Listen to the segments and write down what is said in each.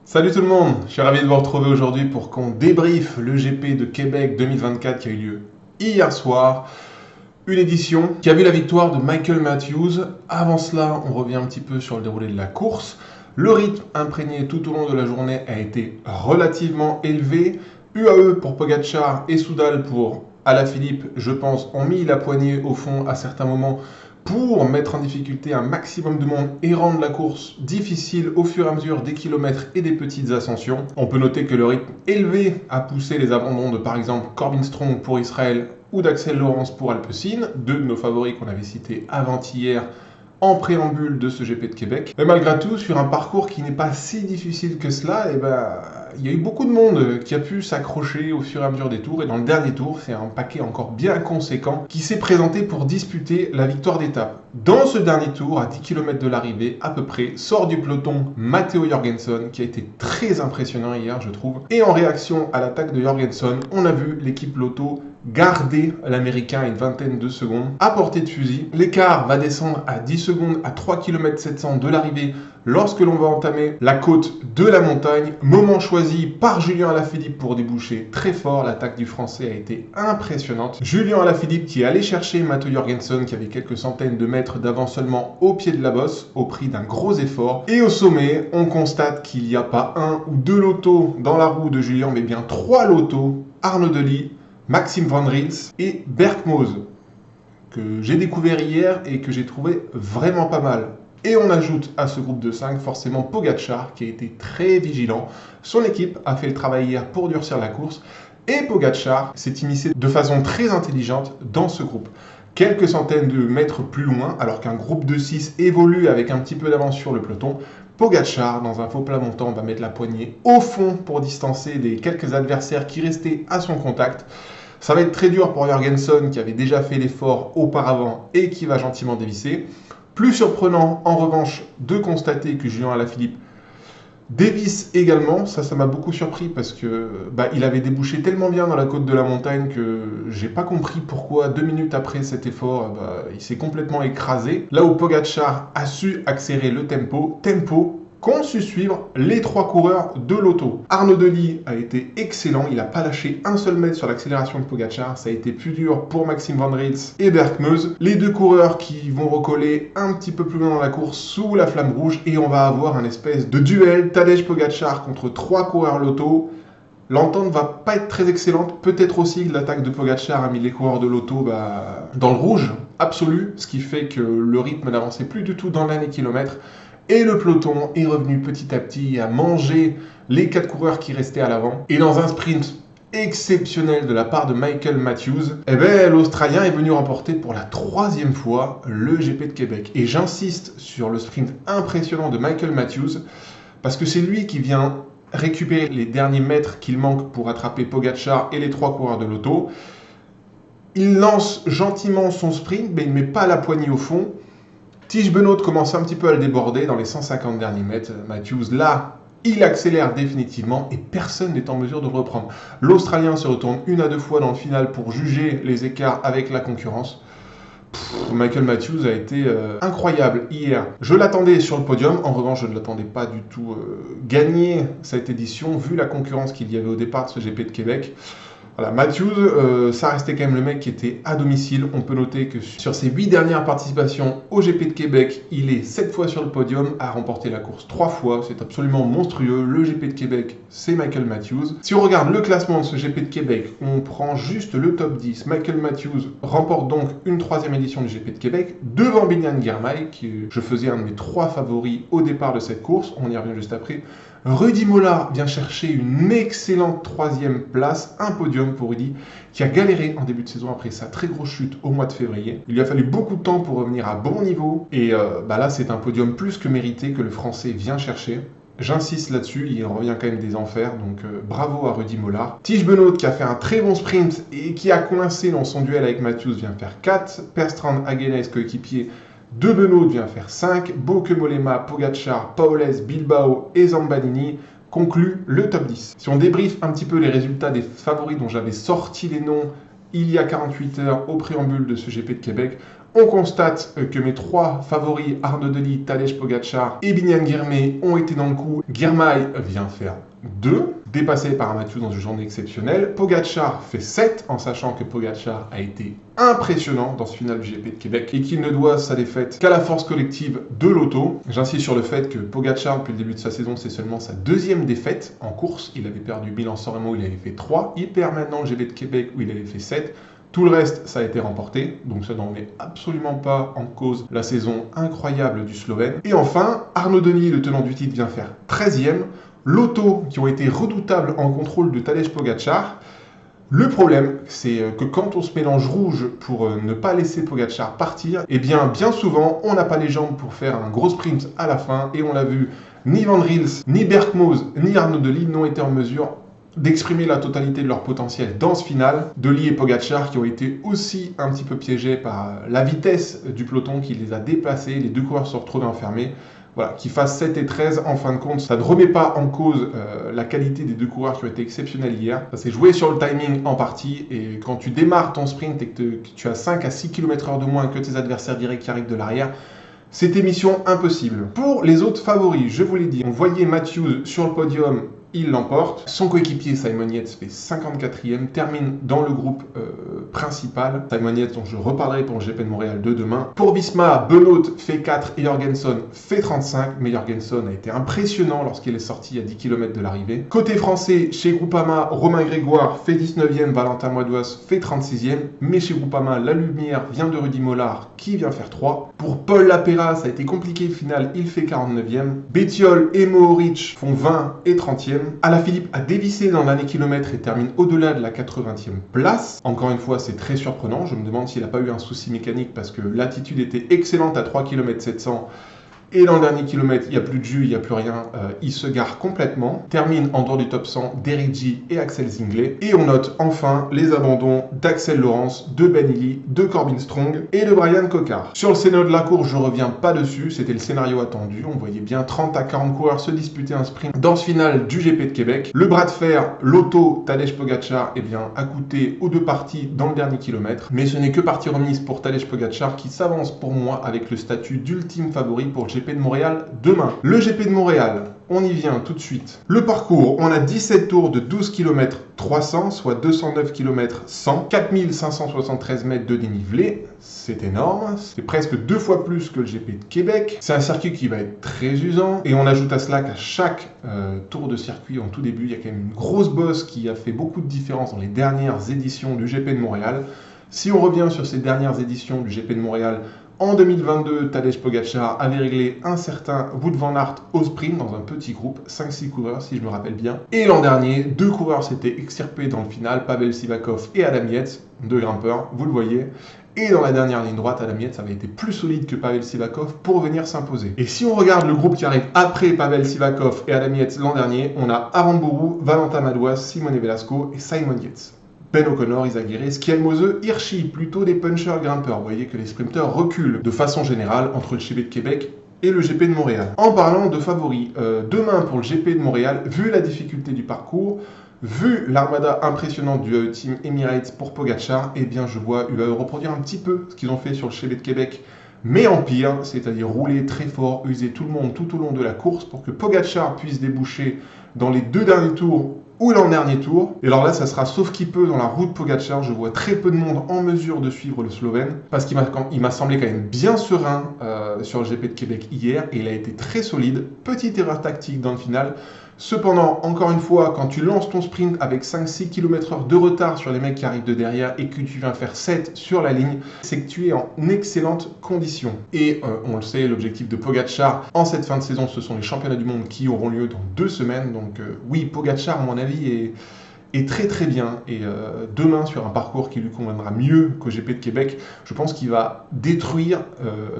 Salut tout le monde, je suis ravi de vous retrouver aujourd'hui pour qu'on débriefe le GP de Québec 2024 qui a eu lieu hier soir. Une édition qui a vu la victoire de Michael Matthews. Avant cela, on revient un petit peu sur le déroulé de la course. Le rythme imprégné tout au long de la journée a été relativement élevé. UAE pour Pogacar et Soudal pour Alaphilippe, je pense, ont mis la poignée au fond à certains moments pour mettre en difficulté un maximum de monde et rendre la course difficile au fur et à mesure des kilomètres et des petites ascensions. On peut noter que le rythme élevé a poussé les abandons de par exemple Corbin Strong pour Israël ou d'Axel Lawrence pour Alpecin, deux de nos favoris qu'on avait cités avant-hier en préambule de ce GP de Québec. Mais malgré tout, sur un parcours qui n'est pas si difficile que cela, il y a eu beaucoup de monde qui a pu s'accrocher au fur et à mesure des tours. Et dans le dernier tour, c'est un paquet encore bien conséquent qui s'est présenté pour disputer la victoire d'étape. Dans ce dernier tour, à 10 km de l'arrivée à peu près, sort du peloton Matteo Jorgenson, qui a été très impressionnant hier, je trouve. Et en réaction à l'attaque de Jorgenson, on a vu l'équipe Lotto garder l'Américain à une vingtaine de secondes à portée de fusil. L'écart va descendre à 10 secondes à 3 km 700 de l'arrivée lorsque l'on va entamer la côte de la montagne. Moment choisi par Julien Alaphilippe pour déboucher très fort. L'attaque du Français a été impressionnante. Julien Alaphilippe qui est allé chercher Matteo Jorgenson qui avait quelques centaines de mètres d'avance seulement au pied de la bosse au prix d'un gros effort. Et au sommet, on constate qu'il n'y a pas un ou deux lotos dans la roue de Julien, mais bien trois lotos. Arnaud Delis, Maxime Van Rins et Bert Mose, que j'ai découvert hier et que j'ai trouvé vraiment pas mal. Et on ajoute à ce groupe de 5 forcément Pogacar qui a été très vigilant. Son équipe a fait le travail hier pour durcir la course et Pogacar s'est immiscé de façon très intelligente dans ce groupe. Quelques centaines de mètres plus loin, alors qu'un groupe de 6 évolue avec un petit peu d'avance sur le peloton, Pogacar, dans un faux plat montant, va mettre la poignée au fond pour distancer les quelques adversaires qui restaient à son contact. Ça va être très dur pour Jorgenson qui avait déjà fait l'effort auparavant et qui va gentiment dévisser. Plus surprenant en revanche de constater que Julien Alaphilippe dévisse également. Ça m'a beaucoup surpris parce que il avait débouché tellement bien dans la côte de la montagne que j'ai pas compris pourquoi 2 minutes après cet effort, il s'est complètement écrasé. Là où Pogacar a su accélérer le tempo qu'ont su suivre les trois coureurs de l'auto. Arnaud Delis a été excellent, il n'a pas lâché un seul mètre sur l'accélération de Pogacar, ça a été plus dur pour Maxime Van Rins et Bert Meuse, les deux coureurs qui vont recoller un petit peu plus loin dans la course sous la flamme rouge et on va avoir un espèce de duel Tadej Pogacar contre trois coureurs l'auto. L'entente va pas être très excellente, peut-être aussi que l'attaque de Pogacar a mis les coureurs de l'auto dans le rouge absolu, ce qui fait que le rythme n'avançait plus du tout dans l'année kilomètre. Et le peloton est revenu petit à petit à manger les 4 coureurs qui restaient à l'avant. Et dans un sprint exceptionnel de la part de Michael Matthews, l'Australien est venu remporter pour la 3e fois le GP de Québec. Et j'insiste sur le sprint impressionnant de Michael Matthews, parce que c'est lui qui vient récupérer les derniers mètres qu'il manque pour attraper Pogacar et les 3 coureurs de l'auto. Il lance gentiment son sprint, mais il ne met pas la poignée au fond. Tige Benoît commence un petit peu à le déborder dans les 150 derniers mètres. Matthews, là, il accélère définitivement et personne n'est en mesure de le reprendre. L'Australien se retourne 1 à 2 fois dans le final pour juger les écarts avec la concurrence. Michael Matthews a été incroyable hier. Je l'attendais sur le podium, en revanche je ne l'attendais pas du tout gagner cette édition vu la concurrence qu'il y avait au départ de ce GP de Québec. Voilà, Matthews, ça restait quand même le mec qui était à domicile. On peut noter que sur ses 8 dernières participations au GP de Québec, il est 7 fois sur le podium, a remporté la course 3 fois. C'est absolument monstrueux. Le GP de Québec, c'est Michael Matthews. Si on regarde le classement de ce GP de Québec, on prend juste le top 10. Michael Matthews remporte donc une 3e édition du GP de Québec devant Biniam Girmay, qui je faisais un de mes 3 favoris au départ de cette course. On y revient juste après. Rudy Mollard vient chercher une excellente 3e place, un podium pour Rudy, qui a galéré en début de saison après sa très grosse chute au mois de février. Il lui a fallu beaucoup de temps pour revenir à bon niveau, et là c'est un podium plus que mérité que le Français vient chercher. J'insiste là-dessus, il revient quand même des enfers, donc bravo à Rudy Mollard. Tige Benoît qui a fait un très bon sprint et qui a coincé dans son duel avec Matthews vient faire 4. Perstrand Hagenes, coéquipier de Benoît, vient faire 5. Bauke Mollema, Pogacar, Paules, Bilbao et Zambanini concluent le top 10. Si on débriefe un petit peu les résultats des favoris dont j'avais sorti les noms il y a 48 heures au préambule de ce GP de Québec, On constate que mes 3 favoris, Arnaud Delis, Tadej Pogačar et Biniam Girmay, ont été dans le coup. Girmay vient faire 2, dépassé par Matthews dans une journée exceptionnelle. Pogačar fait 7, en sachant que Pogačar a été impressionnant dans ce final du GP de Québec et qu'il ne doit sa défaite qu'à la force collective de l'auto. J'insiste sur le fait que Pogačar, depuis le début de sa saison, c'est seulement sa 2e défaite en course. Il avait perdu Milan-San Remo où il avait fait 3. Il perd maintenant le GP de Québec où il avait fait 7. Tout le reste, ça a été remporté, donc ça n'en met absolument pas en cause la saison incroyable du Slovène. Et enfin, Arnaud Denis, le tenant du titre, vient faire 13e. L'auto, qui ont été redoutables en contrôle de Tadej Pogačar. Le problème, c'est que quand on se mélange rouge pour ne pas laisser Pogačar partir, eh bien souvent, on n'a pas les jambes pour faire un gros sprint à la fin, et on l'a vu, ni Van Rils, ni Berkmoos, ni Arnaud Delis n'ont été en mesure d'exprimer la totalité de leur potentiel dans ce final. Delis et Pogačar qui ont été aussi un petit peu piégés par la vitesse du peloton qui les a déplacés, les 2 coureurs se sont retrouvés enfermés. Voilà, qu'ils fassent 7 et 13, en fin de compte, ça ne remet pas en cause la qualité des 2 coureurs qui ont été exceptionnels hier. Ça s'est joué sur le timing en partie, et quand tu démarres ton sprint et que tu as 5 à 6 km/h de moins que tes adversaires directs qui arrivent de l'arrière, c'était mission impossible. Pour les autres favoris, je vous l'ai dit, on voyait Matthews sur le podium, il l'emporte. Son coéquipier Simon Yates fait 54e, termine dans le groupe principal. Simon Yates, dont je reparlerai pour le GP de Montréal de demain. Pour Visma, Benoît fait 4 et Jorgenson fait 35. Mais Jorgenson a été impressionnant lorsqu'il est sorti à 10 km de l'arrivée. Côté français, chez Groupama, Romain Grégoire fait 19e, Valentin Madouas fait 36e. Mais chez Groupama, la lumière vient de Rudy Mollard qui vient faire 3. Pour Paul Lapera, ça a été compliqué le final, il fait 49e. Bettiol et Mohoric font 20 et 30e. Alaphilippe a dévissé dans le dernier kilomètre et termine au-delà de la 80e place. Encore une fois, c'est très surprenant. Je me demande s'il n'a pas eu un souci mécanique parce que l'attitude était excellente à 3 km 700. Et dans le dernier kilomètre, il n'y a plus de jus, il n'y a plus rien. Il se gare complètement. Termine en dehors du top 100 d'Eric J et Axel Zinglet. Et on note enfin les abandons d'Axel Laurence, de Ben Illy, de Corbin Strong et de Brian Cocard. Sur le scénario de la course, je ne reviens pas dessus. C'était le scénario attendu. On voyait bien 30 à 40 coureurs se disputer un sprint dans ce final du GP de Québec. Le bras de fer, l'auto Tadej Pogačar, eh bien, a coûté aux 2 parties dans le dernier kilomètre. Mais ce n'est que partie remise pour Tadej Pogačar qui s'avance pour moi avec le statut d'ultime favori pour le GP de Montréal demain. Le GP de Montréal, on y vient tout de suite. Le parcours, on a 17 tours de 12 km 300, soit 209 km 100, 4573 mètres de dénivelé. C'est énorme, c'est presque 2 fois plus que le GP de Québec. C'est un circuit qui va être très usant. Et on ajoute à cela qu'à chaque tour de circuit, en tout début, il y a quand même une grosse bosse qui a fait beaucoup de différence dans les dernières éditions du GP de Montréal. Si on revient sur ces dernières éditions du GP de Montréal, en 2022, Tadej Pogačar avait réglé un certain Wout van Aert au sprint dans un petit groupe, 5-6 coureurs si je me rappelle bien. Et l'an dernier, 2 coureurs s'étaient extirpés dans le final, Pavel Sivakov et Adam Yates, 2 grimpeurs, vous le voyez. Et dans la dernière ligne droite, Adam Yates avait été plus solide que Pavel Sivakov pour venir s'imposer. Et si on regarde le groupe qui arrive après Pavel Sivakov et Adam Yates l'an dernier, on a Aramburu, Valentin Madouas, Simone Velasco et Simon Yates. Ben O'Connor, Izagirre, Skielmose, Hirschi, plutôt des punchers grimpeurs. Vous voyez que les sprinteurs reculent de façon générale entre le GP de Québec et le GP de Montréal. En parlant de favoris, demain pour le GP de Montréal, vu la difficulté du parcours, vu l'armada impressionnante du Team Emirates pour Pogačar, eh bien je vois UAE reproduire un petit peu ce qu'ils ont fait sur le GP de Québec, mais en pire, c'est-à-dire rouler très fort, user tout le monde tout au long de la course pour que Pogačar puisse déboucher dans les 2 derniers tours ou dans le dernier tour. Et alors là, ça sera sauf qui peut dans la route Pogačar. Je vois très peu de monde en mesure de suivre le Slovène parce qu'il m'a semblé quand même bien serein sur le GP de Québec hier et il a été très solide. Petite erreur tactique dans le final. Cependant, encore une fois, quand tu lances ton sprint avec 5-6 km/h de retard sur les mecs qui arrivent de derrière et que tu viens faire 7 sur la ligne, c'est que tu es en excellente condition. Et on le sait, l'objectif de Pogačar en cette fin de saison, ce sont les championnats du monde qui auront lieu dans 2 semaines. Donc oui, Pogačar, à mon avis, est très très bien. Et demain, sur un parcours qui lui conviendra mieux qu'au GP de Québec, je pense qu'il va détruire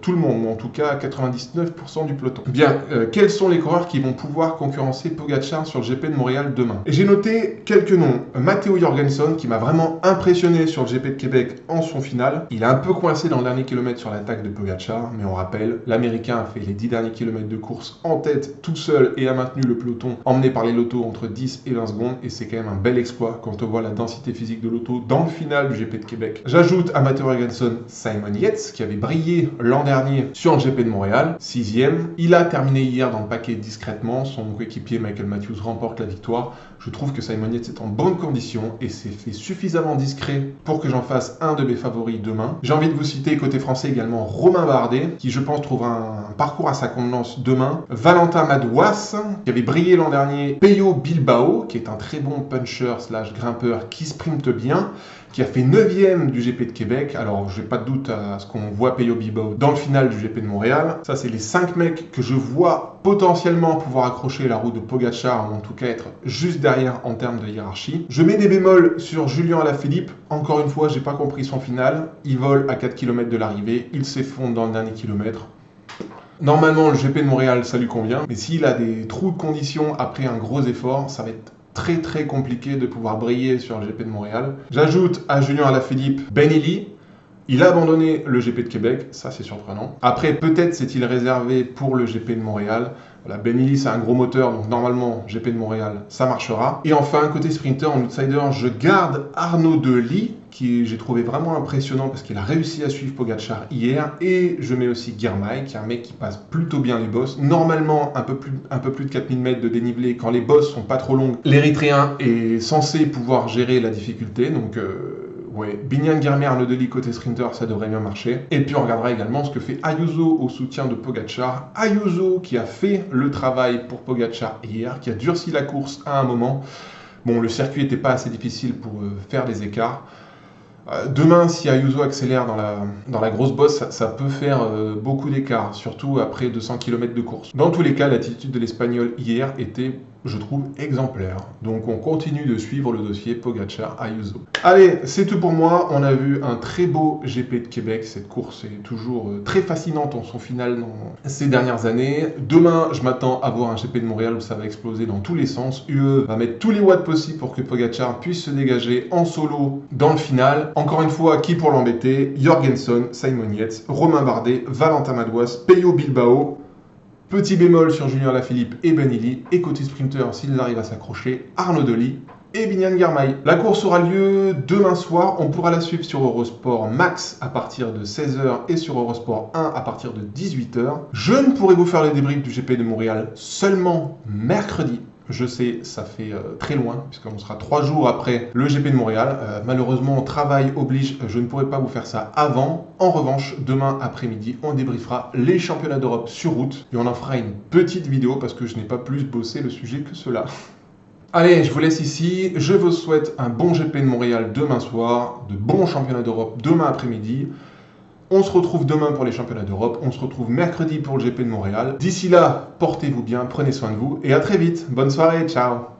tout le monde, ou en tout cas 99% du peloton. Bien, quels sont les coureurs qui vont pouvoir concurrencer Pogačar sur le GP de Montréal demain? J'ai noté quelques noms. Matteo Jorgenson, qui m'a vraiment impressionné sur le GP de Québec en son final. Il a un peu coincé dans le dernier kilomètre sur l'attaque de Pogačar, mais on rappelle, l'Américain a fait les 10 derniers kilomètres de course en tête tout seul et a maintenu le peloton emmené par les lotos entre 10 et 20 secondes, et c'est quand même un bel bel exploit quand on voit la densité physique de l'auto dans le final du GP de Québec. J'ajoute à Matteo Jorgensen Simon Yates, qui avait brillé l'an dernier sur le GP de Montréal, 6e. Il a terminé hier dans le paquet discrètement, son coéquipier Michael Matthews remporte la victoire. Je trouve que Simon Yates est en bonne condition et s'est fait suffisamment discret pour que j'en fasse un de mes favoris demain. J'ai envie de vous citer côté français également Romain Bardet, qui je pense trouvera un parcours à sa convenance demain. Valentin Madouas, qui avait brillé l'an dernier. Peyo Bilbao, qui est un très bon puncher / grimpeur qui sprinte bien, qui a fait 9e du GP de Québec. Alors, j'ai pas de doute à ce qu'on voit Peyo Bilbao dans le final du GP de Montréal. Ça, c'est les 5 mecs que je vois potentiellement pouvoir accrocher la roue de Pogacar, ou en tout cas être juste derrière en termes de hiérarchie. Je mets des bémols sur Julien Alaphilippe. Encore une fois, j'ai pas compris son final. Il vole à 4 km de l'arrivée, il s'effondre dans le dernier kilomètre. Normalement, le GP de Montréal, ça lui convient, mais s'il a des trous de conditions après un gros effort, ça va être très compliqué de pouvoir briller sur le GP de Montréal. J'ajoute à Julien Alaphilippe Ben Illy. Il a abandonné le GP de Québec, ça c'est surprenant. Après, peut-être s'est-il réservé pour le GP de Montréal. Voilà, Ben Illy, c'est un gros moteur, donc normalement, GP de Montréal, ça marchera. Et enfin, côté sprinter, en outsider, je garde Arnaud Delis, qui j'ai trouvé vraiment impressionnant parce qu'il a réussi à suivre Pogacar hier. Et je mets aussi Girmay, qui est un mec qui passe plutôt bien les bosses. Normalement, un peu plus de 4000 mètres de dénivelé, quand les bosses sont pas trop longues, l'Érythréen est censé pouvoir gérer la difficulté, donc... ouais, Biniam Girmay, Arnaud Delis côté sprinter, ça devrait bien marcher. Et puis on regardera également ce que fait Ayuso au soutien de Pogacar. Ayuso qui a fait le travail pour Pogacar hier, qui a durci la course à un moment. Bon, le circuit n'était pas assez difficile pour faire des écarts. Demain, si Ayuso accélère dans la grosse bosse, ça peut faire beaucoup d'écart, surtout après 200 km de course. Dans tous les cas, l'attitude de l'Espagnol hier était, je trouve, exemplaire. Donc on continue de suivre le dossier Pogacar-Ayuso. Allez, c'est tout pour moi. On a vu un très beau GP de Québec. Cette course est toujours très fascinante en son final dans ces dernières années. Demain, je m'attends à voir un GP de Montréal où ça va exploser dans tous les sens. UE va mettre tous les watts possibles pour que Pogacar puisse se dégager en solo dans le final. Encore une fois, qui pour l'embêter? Jorgensen, Simon Yates, Romain Bardet, Valentin Madouas, Peyo Bilbao. Petit bémol sur Julien Alaphilippe et Ben Illy. Et côté sprinter, s'ils arrivent à s'accrocher, Arnaud Delis et Biniam Girmay. La course aura lieu demain soir. On pourra la suivre sur Eurosport Max à partir de 16h et sur Eurosport 1 à partir de 18h. Je ne pourrai vous faire le débrief du GP de Montréal seulement mercredi. Je sais, ça fait très loin, puisqu'on sera 3 jours après le GP de Montréal. Malheureusement, travail oblige, je ne pourrai pas vous faire ça avant. En revanche, demain après-midi, on débriefera les championnats d'Europe sur route. Et on en fera une petite vidéo, parce que je n'ai pas plus bossé le sujet que cela. Allez, je vous laisse ici. Je vous souhaite un bon GP de Montréal demain soir, de bons championnats d'Europe demain après-midi. On se retrouve demain pour les championnats d'Europe, on se retrouve mercredi pour le GP de Montréal. D'ici là, portez-vous bien, prenez soin de vous et à très vite. Bonne soirée, ciao!